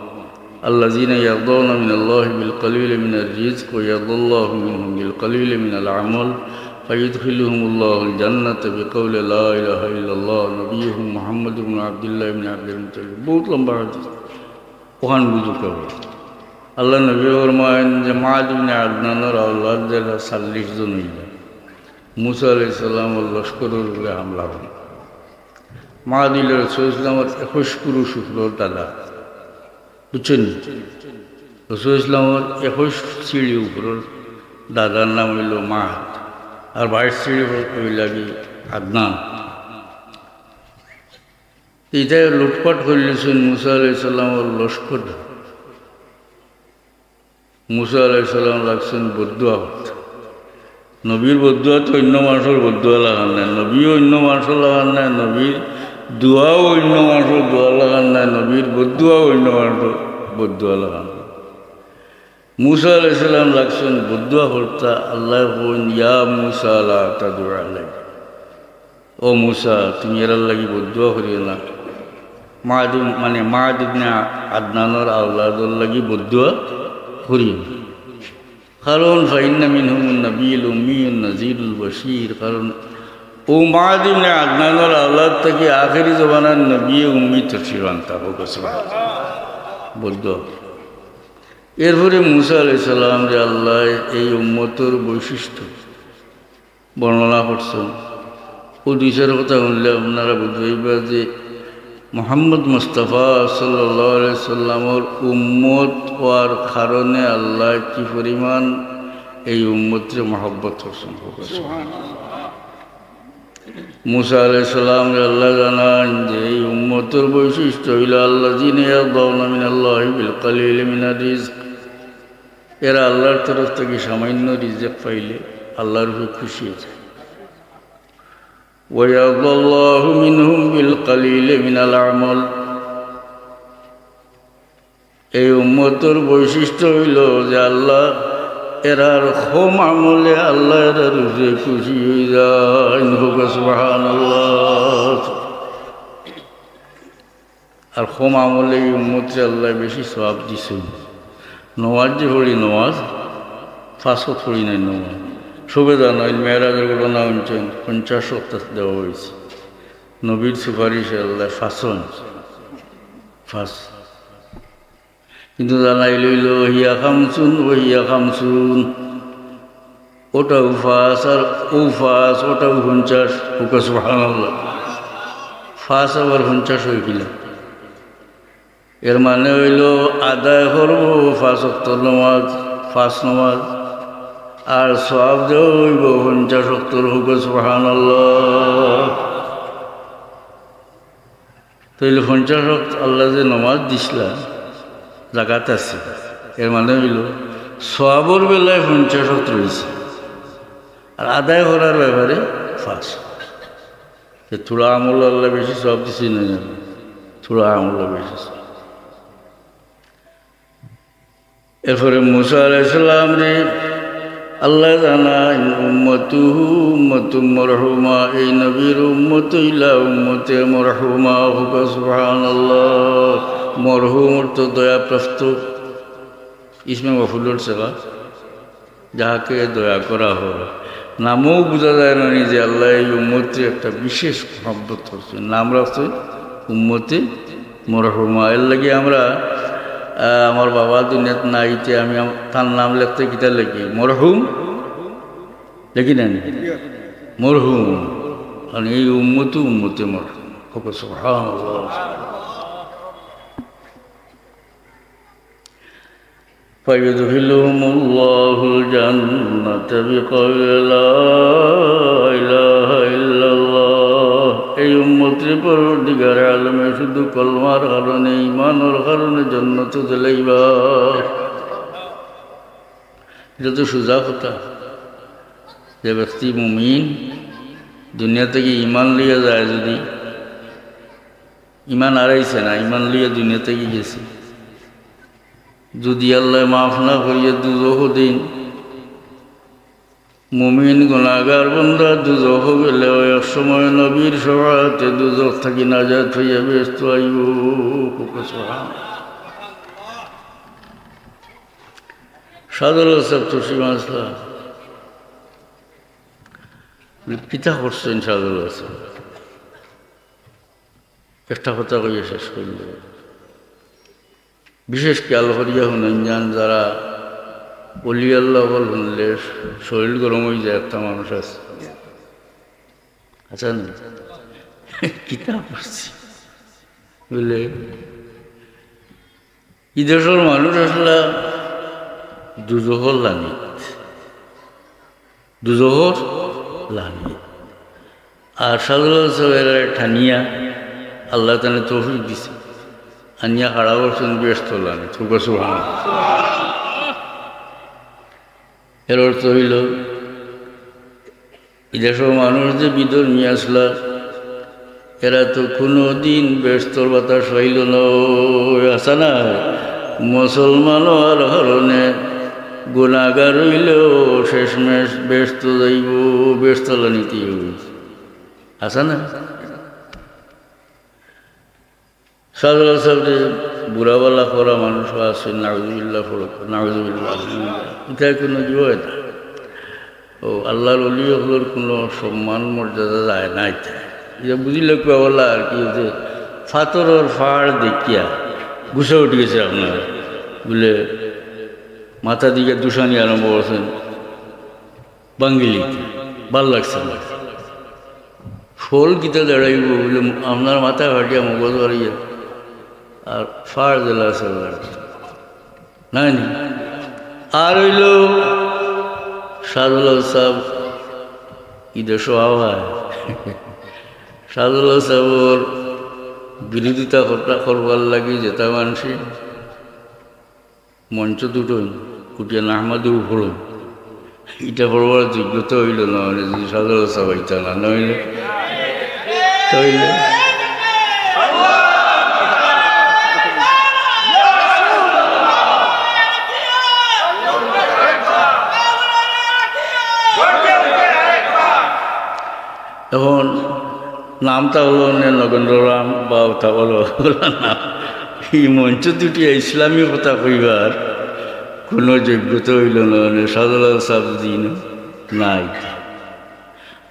الذين يرضون من الله بالقليل من الرزق ويرضى الله منهم بالقليل من العمل فيدخلهم الله الجنة بقول لا إله إلا الله نبيهم محمد بن عبد الله بن عبد المطلب বহুত লম্বা হাদিস ওখান বুঝতে হবে আল্লাহ নবী ফরমায়েন যে মাদ ইবনে আদনানের আওলাদ যারা 40 জন হইল মুসা আলাইহিস সালামের লস্করের উপরে হামলা হল মাদ ইবনে রাসূল ইসলামের 21 পুরুষ উপর দাদা বুঝছেন রাসূল ইসলামের 21 সিঁড়ি উপর দাদার নাম হইল মাদ আর 22 সিঁড়ি হইল কি আদনান এটা লুটপাট করলেছেন মুসা আলাইহিস সালামের লস্কর মুসা আলাইহিস সালাম লাগছেন বদুয়া নবীর বদুয়া তো অন্য মানুষের বদুয়া লাগান নাই নবীও অন্য মানুষের লাগান নাই নবীর দোয়াও অন্য মানুষের দোয়া লাগান নাই নবীর বদুয়াও অন্য মানুষের বদুয়া লাগান নাই মুসা আলাইহিস সালাম লাগছেন বদুয়া করতা আল্লাহ বলেন ইয়া মুসা লা তাদু আলাই ও মুসা তুমি এর লাগি বদুয়া করিও না মাদ ইবনে আদনানের আওলাদর লাগি বদুয়া করিও না কারণ ফাইন্না মিনহুমুন নবিয়্যুল উম্মিয়্যুন নাযীরুল বাশীর কারণ ও মাদ ইবনে আদনানের আওলাদ থেকে আখেরি জমানার নবী উম্মি তফসির আনতা হোক সুবহানাল্লাহ বদুয়া এরপরে মুসা আলাইহিস সালাম যে আল্লাহ এই উম্মতের বৈশিষ্ট্য বর্ণনা করছেন ও দুইটার কথা শুনলে আপনারা বুঝবেন যে মুহাম্মদ মুস্তাফা সাল্লাল্লাহু আলাইহি সাল্লামের উম্মত হওয়ার কারণে আল্লাহ কি পরিমাণ এই উম্মতের মহব্বত করছেন মুসা আলাইহিস সালাম আল্লাহ জানান যে এই উম্মতের বৈশিষ্ট্য হইল আল্লাযীনা ইয়ারদাউনা মিনাল্লাহি বিল কালিলি মিনার রিজক এরা আল্লাহর তরফ থেকে সামান্য রিজক পাইলে আল্লাহর উপর খুশি হয়ে যায় وَيَرْضَى اللَّهُ مِنْهُمْ بِالْقَلِيلِ مِنَ الْأَعْمَالِ এই উম্মতের বৈশিষ্ট্য হইল যে আল্লাহ এরার কম আমলে আল্লাহ এরার উপরে খুশি হয়ে যায় সুবহানাল্লাহ আর কম আমলে এই উম্মতে আল্লাহ বেশি সওয়াব দিছে নমাজ যে পড়ি নমাজ ফাঁসও পড়ি নাই নমাজ সুবেদা নয় মেয়েরাজের ঘটনা শুনছেন 50 সপ্তাহ দেওয়া হয়েছে নবীর সুপারিশে আল্লাহ ফাঁস কিন্তু জানাই লইল হিয়া খামসুন ও হিয়া খামসুন ওটাও ফাঁস আর ও ফাঁস ওটাও 50 সুবহানাল্লাহ ফাঁস আবার 50 হয়ে গেল এর মানে হইল আদায় করবো 5 ওয়াক্ত নামাজ 5 নামাজ আর সওয়াব দেব 50 ওয়াক্তের হোক সুবহানাল্লাহ তাইলে 50 ওয়াক্ত আল্লাহ যে নামাজ দিছিলা জাকাত আছে এর মানে হইল সওয়াবের বেলায় 50 ওয়াক্ত রয়েছে আর আদায় করার ব্যাপারে 5 থোড়া আমল আল্লাহ বেশি সওয়াব দিছি না থোড়া আমল বেশি এরপরে মুসা আলাইহিস সালাম রে আল্লাহ জানান উম্মতুহু উম্মাতুম মারহুমা এই নবীর উম্মত ইলা উম্মতে মারহুমা হুক সুবহানাল্লাহ মরহুম তো দয়াপ্রাপ্ত ইসমে মফউলুর সিগা যাকে দয়া করা হয় নামও বোঝা যায় না যে আল্লাহ এই উম্মতে একটা বিশেষ মহব্বত করছে নাম রাখছে উম্মতে মারহুমা এর লাগি আমরা আমার বাবা দুনিয়াতে নাইতে আমি তার নাম লিখতে কিতা লিখি মরহুম লিখি না মরহুম আর এই উম্মতে মরহুম সুবহানাল্লাহ ফায়ুদখিলুহুমুল্লাহুল জান্নাতা বিগাইরি লা ইলাহা ইল্লাল্লাহ এই উম্মতের পরদিগার আলমে শুধু কলমার কারণে ঈমানের কারণে জান্নাতে চলাইবা এটা তো সোজা কথা যে ব্যক্তি মুমিন দুনিয়া থেকে ঈমান লিয়ে যায় যদি ঈমান হারাইছে না ঈমান লিয়ে দুনিয়া থেকে গেছে যদি আল্লাহ মাফ না করিয়ে দুজখ দিন মুমিন গুনাহগার বান্দা দুজখ গেলে এক সময় নবীর সভাতে দুজখ থাকি নাজাত হইয়া ব্যস্ত আইব সাদর সাহেব তুসি মাসলা পিতা করছেন সাদর সাহেব একটা কথা কইয়া শেষ করল বিশেষ খেয়াল করিয়া শুনেন যান যারা অলি আল্লাহ শুনলে শরীর গরম হয়ে যায় একটা মানুষ আছে আচ্ছা না কিতাব পড়ছি বুঝলে এই দেশের মানুষ আসলে দুজোহর লানি আর সাদুল্লাহ সাহেবের ঠানিয়া আল্লাহ তাহলে তৌফিক দিছে আনিয়া হারা করছেন ব্যস্ত লানি এর অর্থ হইল এদেশের মানুষ যে বিধর্মী আসলা এরা তো কোনো দিন ব্যস্তর বাতাস হইল না আসা না মুসলমান হওয়ার কারণে গুণাগার হইলেও শেষমেশ ব্যস্ত যাইব ব্যস্তলা নীতি আসা না সাদুল্লাহ সাহেব বুড়াওয়ালা করা মানুষ আছে নাউজুবিল্লাহ নাউজুবিল্লাহ এটা কোনো জীবন না ও আল্লাহর অলি হলোর কোনো সম্মান মর্যাদা যায় না এটা বুঝিলে কেবলা আর কি যে ফাতরের ফাড় দেখিয়া গুছা উঠে গেছে আপনার বলে মাথা দিকে দুষানি আরম্ভ করছেন বাঙ্গিলিতে ভাল লাগছে না শোল গীতা দাঁড়াইব বলে আপনার মাথায় হাঁটিয়া মগজ হারিয়ে আর ফাড় দিলা নাই আর হইল সাদুল্লাহ সাহেব ঈদের আহ্বায় সাদুল্লাহ সাহেবর বিরোধিতা করবার লাগি যেটা মানুষে মঞ্চ দুটোই কুটিয়া নাহমাদুর হল এটা পড়বার যোগ্যতা হইল না মানে যদি সাদুল্লাহ সাহেব এটা না নইলে তইলে এখন নামটা হলো নগেন্দ্ররাম বা ওটা হলো নাম এই মঞ্চ দুটি ইসলামী কথা কইবার কোনো যোগ্যতা হইল না সাদুল্লাহ সাহেব দিন নাই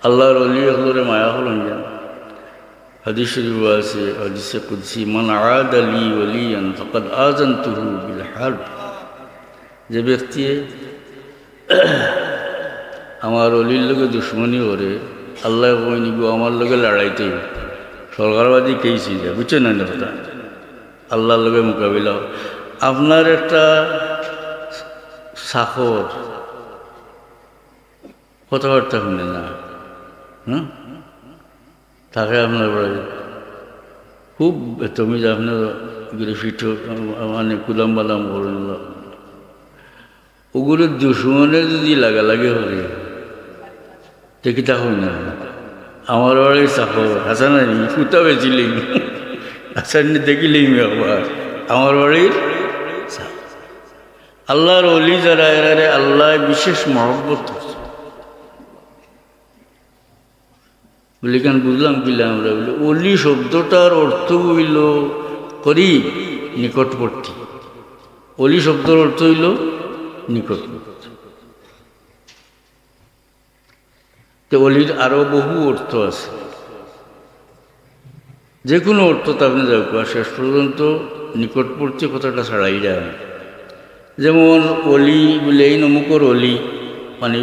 আল্লাহর অলি হলরে মায়া হলেন যেন হাদিস শরীফ আছে হাদিসে কুদসি মান আদ লি ওলিয়ান ফাকাদ আযানতুহু বিল হারব যে ব্যক্তি আমার অলির লোকে দুশ্মনী করে আল্লাহ কইনি গো আমার লোকে লড়াইতে সরকারবাদী কেছি যা বুঝছেন না কথা আল্লাহর লোকে মোকাবিলা আপনার একটা সাখর কথাবার্তা শুনে না তাকে আপনার খুব তুমি যে আপনার ফিট মানে কুলাম বালাম করল ওগুলো দুশ্মনে যদি লাগালাগি হলে দেখিতা হই না আমার বাড়ির চাকর হাসান ফুটা বেচিলি হাসান দেখিলি একবার আমার বাড়ির আল্লাহর অলি যারা এরারে আল্লাহ বিশেষ মহব্বত বলি কেন বুঝলাম কিলা আমরা বলি অলি শব্দটার অর্থ হইল করিব নিকটবর্তী অলি শব্দের অর্থ হইল নিকটবর্তী তো অলির আরও বহু অর্থ আছে যে কোনো অর্থটা আপনি যাও শেষ পর্যন্ত নিকটবর্তী কথাটা ছাড়াই যায় যেমন অলি বলে এই নমুকর অলি মানে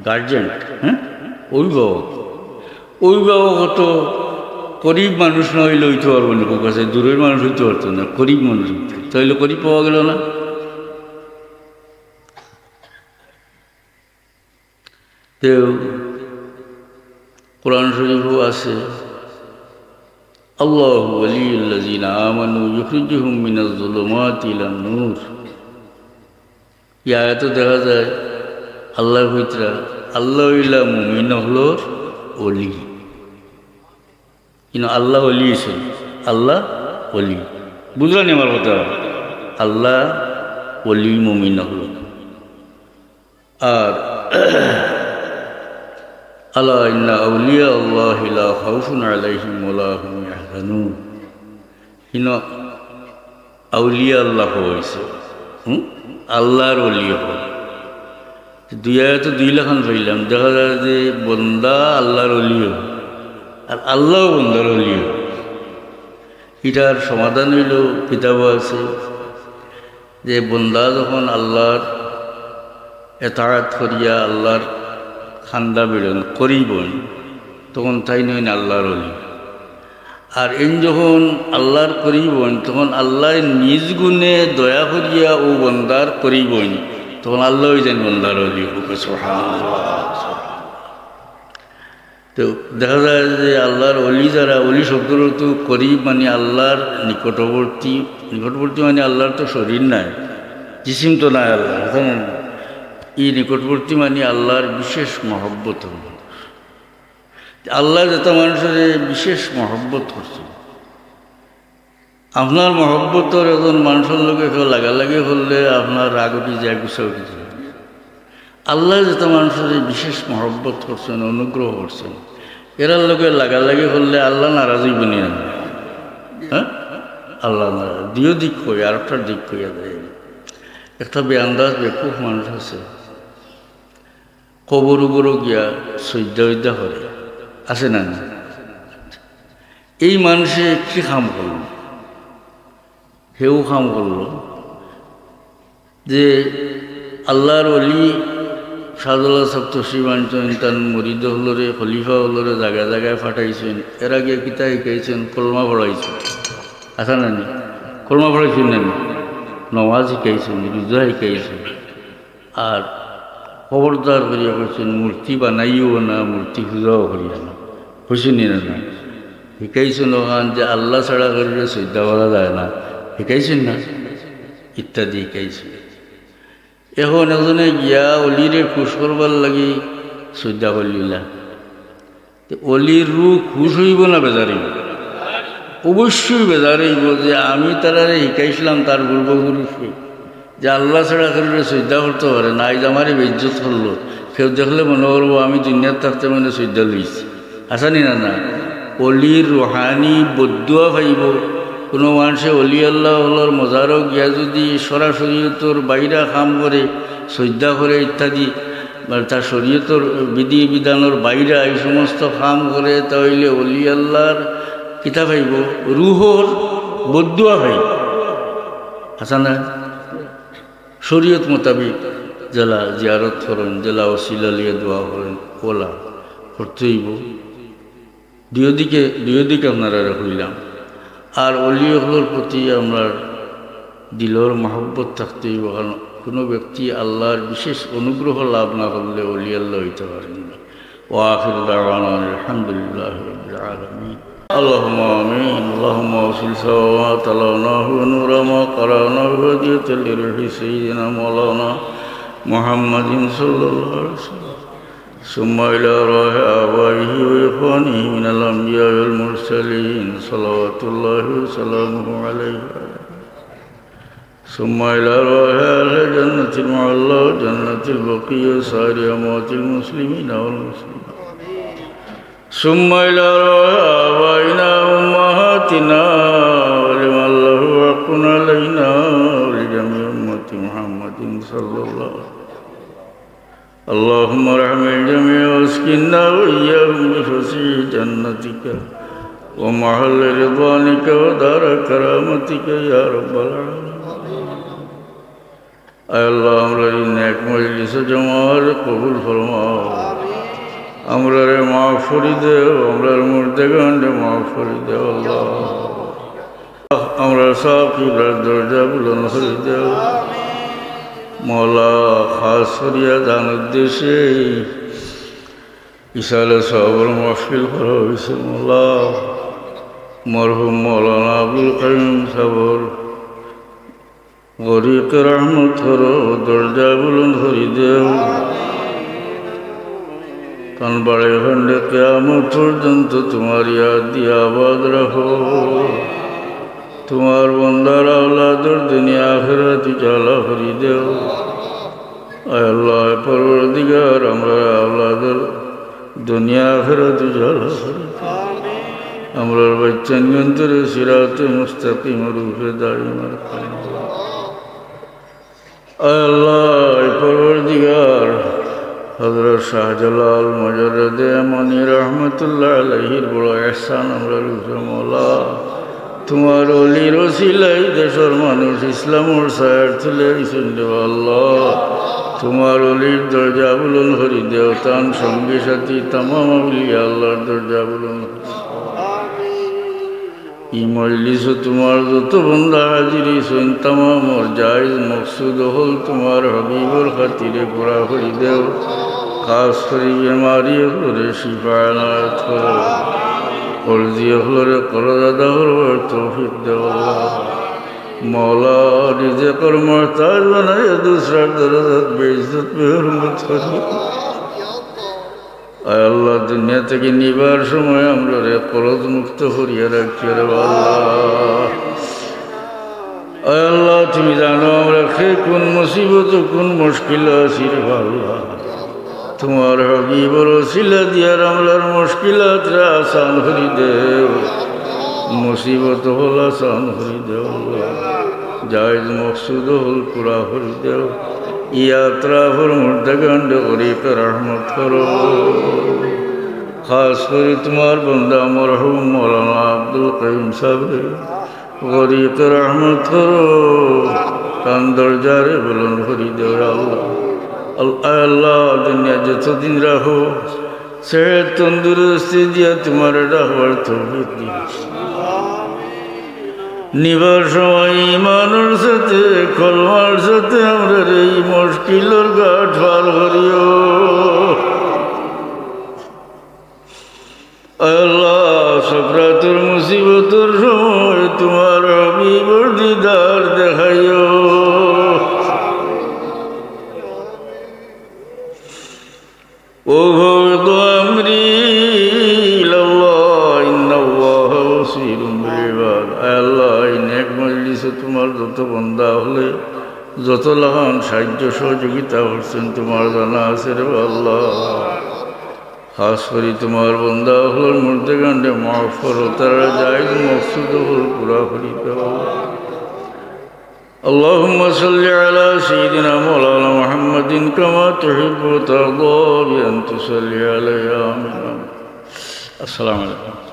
গার্জেন অভিভাবক অভিভাবক করিব মানুষ না হইলে হইতে পারবো না কাছে দূরের মানুষ হইতে পারতো না করিব মানুষ হইতে তাইলে করিব পাওয়া গেল না তো কোরআন শরীফও আছে আল্লাহু ওয়ালিয়ুল্লাযীনা আমানু ইউখরিজুহুম মিনাজ যুলুমাতি ইলান নূর এই আয়াতে দেখা যায় আল্লাহর ভিতরে আল্লাহ ইলা মুমিন হলো অলি কিন্তু আল্লাহ অলি ছিল আল্লাহ অলি বুঝলেন আমার কথা আল্লাহ অলি মুমিন হলো আর আলা ইন্না আউলিয়া আল্লাহি লা খাউফুন আলাইহিম ওয়া লা হুম ইয়াহজানুন কিন্তু আউলিয়া আল্লাহ হইছে আল্লাহর অলি হয় দুই আয়াতে দুই লাখান পাইলাম দেখা যায় যে বন্দা আল্লাহর অলি আর আল্লাহ বন্দার অলি এটার সমাধান হইল কিতাবও আছে যে বন্দা যখন আল্লাহর এতাআত করিয়া আল্লাহর খান্দা বেড়ন করিবন তখন তাই নয় আল্লাহর ওলি। আর এন যখন আল্লাহর করিবন তখন আল্লাহ নিজ গুণে দয়া করিয়া ও বন্দার করিবন তখন আল্লাহ ওই যেন বন্দার ওলি। তো দেখা যায় যে আল্লাহর অলি যারা, অলি শব্দের তো করিব মানে আল্লাহর নিকটবর্তী, নিকটবর্তী মানে আল্লাহর তো শরীর নাই, জিসিম তো নাই আল্লাহ, এই নিকটবর্তী মানে আল্লাহর বিশেষ মহব্বত। আল্লাহ যত মানুষের বিশেষ মহব্বত করছে, আপনার মহব্বতর এজন মানুষের লোকে কেউ লাগালাগি করলে আপনার রাগ উঠি যায়, গুছা উঠি যায়। আল্লাহ যত মানুষের বিশেষ মহব্বত করছেন, অনুগ্রহ করছেন, এরার লোকে লাগালাগি করলে আল্লাহ নারাজ হইব নি? হ্যাঁ, আল্লাহ নারাজ। দুই দিক কই, আর একটা দিক কইয়া দেয়। একটা বেআন্দাজ বেকুফ মানুষ আছে, কবর উপরও গিয়া সজ্জা করে, আছে না? এই মানুষে কি কাম করল? সেও কাম করল যে আল্লাহর অলি শাহজালাল সপ্তর্ষি বাঞ্চন তার মুরিদ হলরে, খলিফা হলরে জায়গায় জায়গায় ফাটাইছেন। এর আগে কিতা শিখাইছেন? কলমা পড়াইছেন, আসা নানি? কলমা পড়াইছেন নানি? নমাজ শিখাইছেন, রোজা শিখাইছেন। আর খবরদার করিয়া করছেন মূর্তি বানাইও না, মূর্তি পূজাও করিয়া না, হয়েছেনি না? না শিখাইছেন ওখান যে আল্লাহ ছাড়া করিলে শ্রদ্ধা করা যায় না, শিখাইছেন না? ইত্যাদি শিখাইছেন। এখন এজনে গিয়া অলিরে খুশ করবার লাগি শ্রদ্ধা করলিলা, অলির রু খুশ হইব না বেজারিব? অবশ্যই বেজারিব যে আমি তারারে শিখাইছিলাম তার পূর্বপুরুষকে যে আল্লাহ ছাড়া করিলে শ্রদ্ধা করতে পারে না, আজ আমারই বেজ্জত করলো, কেউ দেখলে মনে করবো আমি দুনিয়ার থাকতে মানে শ্রদ্ধা লইছি, আসানি না? না, অলির রুহানি বদুয়া পাইব। কোনো মানুষে অলি আল্লাহর মজারও গিয়া যদি সরাসরি তোর বাইরা কাম করে, শ্রদ্ধা করে ইত্যাদি, তার শরীয়তর বিধি বিধানের বাইরে এই সমস্ত কাম করে, তাহলে অলি আল্লাহর কিতা পাইব? রুহর বদুয়া পাইব, আচ্ছা না? শরীয়ত মোতাবিক জেলা জিয়ারত করেন, জেলা ওসিলা লিয়ে দোয়া করেন, ওলা করতে হইব। দুই দিকে আপনারা হইলাম। আর অলিগুলোর প্রতি আমরা দিলর মহব্বত থাকতে হইব, কারণ কোনো ব্যক্তি আল্লাহর বিশেষ অনুগ্রহ লাভ না করলে অলি আল্লাহ হইতে পারেন না। ওয়া আখিরু দাওয়ানা আলহামদুলিল্লাহি রাব্বিল আলামিন। اللهم آمين. اللهم أوصل صلوات على ونور ما قرأنا بهدية لروح سيدنا مولانا محمد صلى الله عليه وسلم، ثم إلى روح آبائه وإخوانه من الأنبياء والمرسلين صلوات الله وسلامه عليه، ثم إلى روح أهل جنة المعلى وجنة البقيع وسائر أموات المسلمين والمسلمات، ثم إلى روح آبائنا وأمهاتنا ولمن له حق علينا ولجميع أمة محمد صلى الله عليه وسلم. اللهم ارحم الجميع واسكننا وإياهم بفسيح جنتك ومحل رضوانك ودار كرامتك يا رب العالمين. اے اللہ ہماری نیک مجلس جماعت قبول فرماؤ، امرار معاف فرید امرار مردگان معاف فرید اللہ، امرار صاحب کی درجہ بلند فرید مولا خاص فریادان উদ্দেশ্যে ইসালে সাবর মাহফিল করা হয়েছে। مولا মরহুম মৌলানা আবুল কাইম সাবর গরিক রহমত করো, দরজা বুলন্দ করি দেও, কান বাড়ে খন্ডে কিয়ামত পর্যন্ত তোমার ইয়াদ দিয়ে আবাদ রাখো। তোমার বন্দার আওলাদর দুনিয়া আখিরাত উজালা করি দেও। আয় আল্লাহ পরওয়ারদিগার আমরা আওলাদর দুনিয়া আখিরাত উজালা করি দেও। আমরার বাচ্চান গন্তরে সিরাতে মুস্তাকিম রূপে দাইমার খান। আয় আল্লাহ পরওয়ারদিগার হযরত শাহজালাল মুজাররদে মানি রহমাতুল্লাহ আলাইহির বড় ইহসান আমরা রূপে মওলা তোমার অলির ওসিলাই দেশের মানুষ ইসলামর ছায়ার তুলে দিছেন দেও আল্লাহ। তোমার অলির দরজা বুলন হরি দেও, তান সঙ্গী সাথী তামাম আউলিয়া আল্লাহর দরজা বুলন। ই মজলিস তোমার যত বন্দা হাজির হইছেন তামামর জায়েজ মকসুদ হল তোমার হবিবর খাতিরে পুরা হরি দেও। খাস করি বেমারি হলরে শিফা এনায়েত করো, কর্জি হলরে করদাদা হলর তৌফিক দেও আল্লাহ। মৌলা রিজেকর মহতাজ বানাইয়া দুসরার দরজাত বেইজ্জত বেহুরমত করি। আয় আল্লাহ, দুনিয়া থেকে নিবার সময় আমরা রে করজ মুক্ত করিয়া রাখিয়া রে আল্লাহ। আয় আল্লাহ, তুমি জানো আমরা খে কোন মুসিবত কোন মুশকিল আছি রে আল্লাহ। তোমার হবিবর ওসিলা দিয়ার আমলার মুশকিলাতরা আসান করি দেও, মুসিবত হল আসান করি দেও আল্লাহ। জায়েজ মকসুদ হল পুরা করি দেও। ইয়াত্রা ভর মুর্দাগান্ড গরিব রহমত করো। খাস করে তোমার বন্দা মরহুম মৌলানা আব্দুল কাইম সাহেব গরিব রহমত করো। কান দরজারে বলন করি দেও আল্লাহ। আল্লাহ, দুনিয়া যতদিন রাখো সেহত তন্দুরস্তি দিয়া তোমার ডাকবার তৌফিক দিও। নিবার সময় ইমানের সাথে কলমার সাথে আমরা এই মুশকিলের ঘাট পার করিও। আল্লাহ, সকরাতুর মুসিবতের সময় তোমার হবিবর দিদার দেখাইও। ও গো আমরি ইলাল্লাহ ইন্নাল্লাহ বাসীরুম বিল ইবাদ। আল্লাহ, এই নেক মজলিসে তোমার যত বান্দা হলে যত লাগান সাহায্য সহযোগিতা করছেন তোমার জানা আছে রে আল্লাহ। খাস করি তোমার বান্দা হল মুর্দেগান্ডে মাফ করো, তারা জায়েজ মকসুদ হল পুরা করি দাও। اللهم صل على سيدنا مولانا محمد كما تحب وترضى بأن تصلي عليه آمين. السلام عليكم.